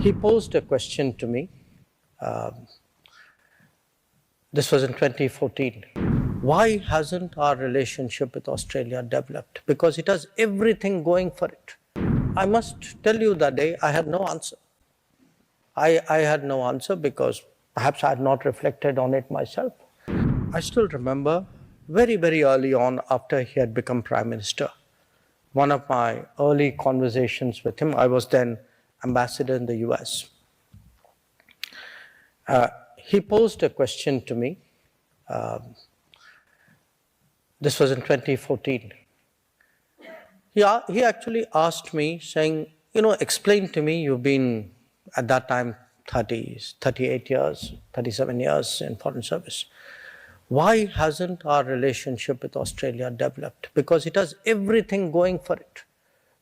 He posed a question to me. This was in 2014. Why hasn't our relationship with Australia developed? Because it has everything going for it. I must tell you that day I had no answer. I had no answer because perhaps I had not reflected on it myself. I still remember very, very early on after he had become Prime Minister, one of my early conversations with him, I was then ambassador in the US. He posed a question to me. This was in 2014. He actually asked me, saying, explain to me, you've been at that time 38 years, 37 years in foreign service. Why hasn't our relationship with Australia developed? Because it has everything going for it.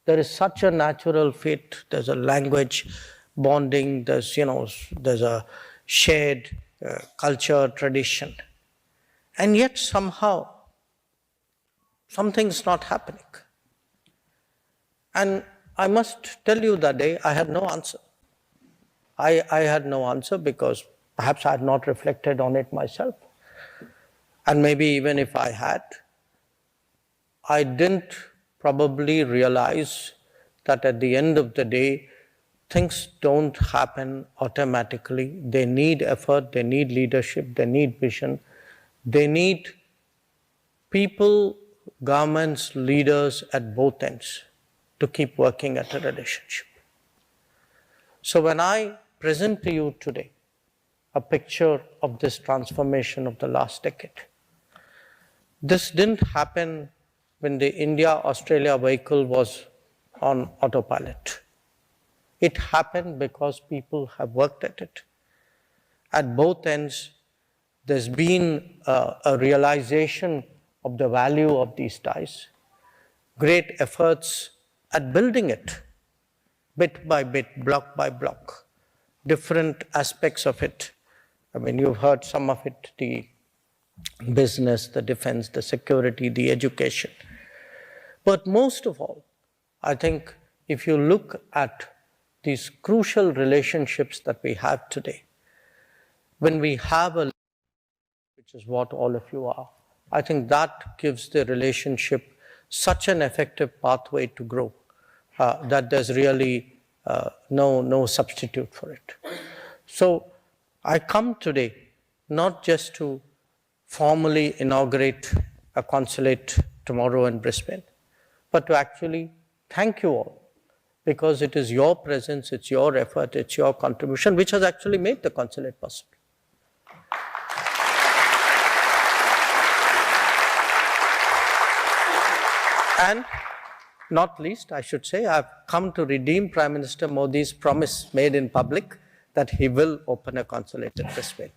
There is such a natural fit, there's a language bonding, there's a shared culture, tradition. And yet somehow, something's not happening. And I must tell you that day, I had no answer. I had no answer because perhaps I had not reflected on it myself. And maybe even if I had, I didn't probably realize that at the end of the day, things don't happen automatically. They need effort, they need leadership, they need vision. They need people, governments, leaders at both ends to keep working at a relationship. So when I present to you today a picture of this transformation of the last decade, this didn't happen when the India-Australia vehicle was on autopilot. It happened because people have worked at it. At both ends, there's been a realization of the value of these ties, great efforts at building it, bit by bit, block by block, different aspects of it. I mean, you've heard some of it, the business, the defense, the security, the education. But most of all, I think if you look at these crucial relationships that we have today, when we have a, which is what all of you are, I think that gives the relationship such an effective pathway to grow that there's really no substitute for it. So I come today not just to formally inaugurate a consulate tomorrow in Brisbane, but to actually thank you all, because it is your presence, it's your effort, it's your contribution which has actually made the consulate possible. And not least, I should say, I've come to redeem Prime Minister Modi's promise made in public that he will open a consulate in Brisbane.